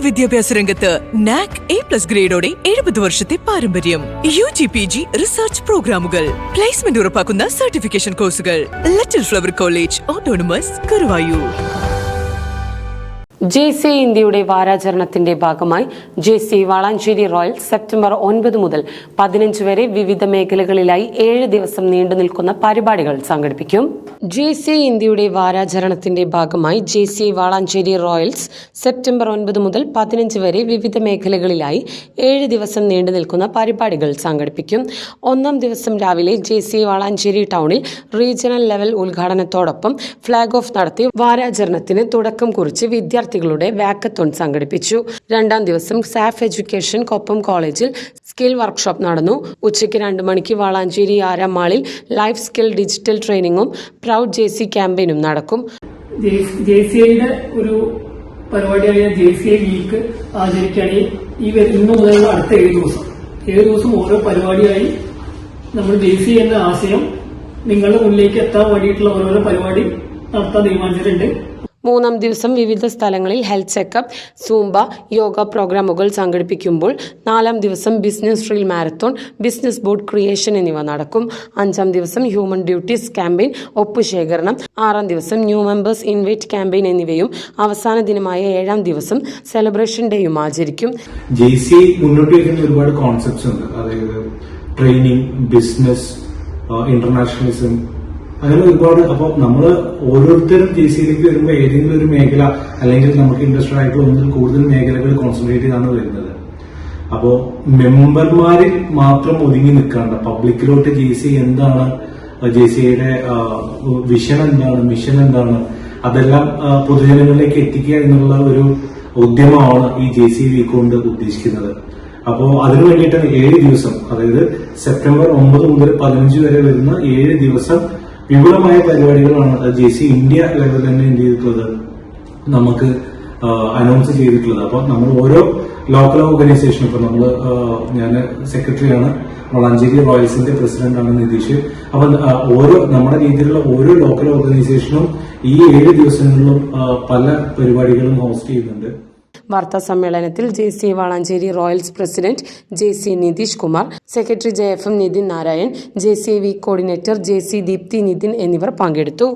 വിദ്യാഭ്യാസ രംഗത്ത് NAC A+ ഗ്രേഡോടെ 70 വർഷത്തെ പാരമ്പര്യം. UG/PG റിസർച്ച് പ്രോഗ്രാമുകൾ, പ്ലേസ്മെന്റ് ഉറപ്പാക്കുന്ന സർട്ടിഫിക്കേഷൻ കോഴ്സുകൾ. Little flower college autonomous Guruvayur. JC ഇന്ത്യയുടെ വാരാചരണത്തിന്റെ ഭാഗമായി JC വാളാഞ്ചേരി റോയൽസ് സെപ്റ്റംബർ 9 മുതൽ 15 വരെ വിവിധ മേഖലകളിലായി 7 ദിവസം നീണ്ടു നിൽക്കുന്ന പരിപാടികൾ സംഘടിപ്പിക്കും. JC ഇന്ത്യയുടെ വാരാചരണത്തിന്റെ ഭാഗമായി JC വാളാഞ്ചേരി റോയൽസ് സെപ്റ്റംബർ 9 മുതൽ 15 വരെ വിവിധ മേഖലകളിലായി 7 ദിവസം നീണ്ടു നിൽക്കുന്ന പരിപാടികൾ സംഘടിപ്പിക്കും. 1-ാം ദിവസം രാവിലെ JC വാളാഞ്ചേരി ടൗണിൽ റീജിയണൽ ലെവൽ ഉദ്ഘാടനത്തോടൊപ്പം ഫ്ളാഗ് ഓഫ് നടത്തി വാരാചരണത്തിന് തുടക്കം കുറിച്ച് വിദ്യാർത്ഥികളുടെ വാക്കത്തോൺ സംഘടിപ്പിച്ചു. 2-ാം ദിവസം സാഫ് എഡ്യൂക്കേഷൻ കൊപ്പം കോളേജിൽ സ്കിൽ വർക്ക്ഷോപ്പ് നടന്നു. ഉച്ചയ്ക്ക് 2 മണിക്ക് വാളാഞ്ചേരി ആരാം മാളിൽ ലൈഫ് സ്കിൽ ഡിജിറ്റൽ ട്രെയിനിങ്ങും പ്രൗഡ് JC ക്യാമ്പയിനും നടക്കും. JCIയുടെ ഒരു പരിപാടിയായ JCI വീക്ക് ആചരിക്കുകയാണ് ഇന്നു മുതൽ അടുത്ത 7 ദിവസം ഓരോ പരിപാടിയായി നമ്മൾ JCI എന്ന ആശയം നിങ്ങളുടെ മുന്നിലേക്ക് എത്താൻ വേണ്ടിയിട്ടുള്ള ഓരോരോ പരിപാടി നടത്താൻ തീരുമാനിച്ചിട്ടുണ്ട്. 3-ാം ദിവസം വിവിധ സ്ഥലങ്ങളിൽ ഹെൽത്ത് ചെക്കപ്പ്, സൂംബ, യോഗ പ്രോഗ്രാമുകൾ സംഘടിപ്പിക്കുമ്പോൾ 4-ാം ദിവസം business reel marathon, business board creation എന്നിവ നടക്കും. 5-ാം ദിവസം ഹ്യൂമൻ ഡ്യൂട്ടീസ് ക്യാമ്പയിൻ, ഒപ്പുശേഖരണം, 6-ാം ദിവസം ന്യൂ മെമ്പേഴ്സ് ഇൻവൈറ്റ് ക്യാമ്പയിൻ എന്നിവയും അവസാന ദിനമായ 7-ാം ദിവസം സെലിബ്രേഷൻ ഡേയും ആചരിക്കും. JCI മുന്നോട്ട് വയ്ക്കുന്ന ഒരുപാട് കോൺസെപ്റ്റ്സ് ഉണ്ട്. അതായത് ട്രെയിനിങ്, ബിസിനസ്, ഇന്റർനാഷണലിസം, അങ്ങനെ ഒരുപാട്. അപ്പൊ നമ്മൾ ഓരോരുത്തരും JCIയിലേക്ക് വരുമ്പോൾ ഏതെങ്കിലും ഒരു മേഖല അല്ലെങ്കിൽ നമുക്ക് ഇൻട്രസ്റ്റഡ് ആയിട്ടുള്ള ഒന്നിൽ കൂടുതൽ മേഖലകൾ കോൺസെൻട്രേറ്റ് ചെയ്താണ് വരുന്നത്. അപ്പോ മെമ്പർമാരിൽ മാത്രം ഒതുങ്ങി നിൽക്കാണ്ട് പബ്ലിക്കിലോട്ട് JCI എന്താണ്, JCIയുടെ വിഷൻ എന്താണ്, മിഷൻ എന്താണ്, അതെല്ലാം പൊതുജനങ്ങളിലേക്ക് എത്തിക്കുക എന്നുള്ള ഒരു ഉദ്യമമാണ് ഈ JCI വീക്ക് കൊണ്ട് ഉദ്ദേശിക്കുന്നത്. അപ്പോ അതിനു വേണ്ടിയിട്ടാണ് 7 ദിവസം, അതായത് സെപ്റ്റംബർ 9 മുതൽ 15 വരെ വരുന്ന 7 ദിവസം വിപുലമായ പരിപാടികളാണ് JCI ഇന്ത്യ ലെവലിൽ തന്നെ എന്ത് ചെയ്തിട്ടുള്ളത്, നമുക്ക് അനൗൺസ് ചെയ്തിട്ടുള്ളത്. അപ്പൊ നമ്മൾ ഓരോ ലോക്കൽ ഓർഗനൈസേഷനും, ഇപ്പൊ ഞാൻ സെക്രട്ടറിയാണ്, വളാഞ്ചേരി റോയൽസിന്റെ പ്രസിഡന്റാണ് നിതീഷ്. അപ്പൊ നമ്മുടെ രീതിയിലുള്ള ഓരോ ലോക്കൽ ഓർഗനൈസേഷനും ഈ 7 ദിവസങ്ങളിലും പല പരിപാടികളും ഹോസ്റ്റ് ചെയ്യുന്നുണ്ട്. വാർത്താ സമ്മേളനത്തിൽ JC Valanchery royals president JC Nitish Kumar, secretary JFM Nithin Narayan, JCI week coordinator JC Deepthi Nithin എന്നിവർ പങ്കെടുത്തു.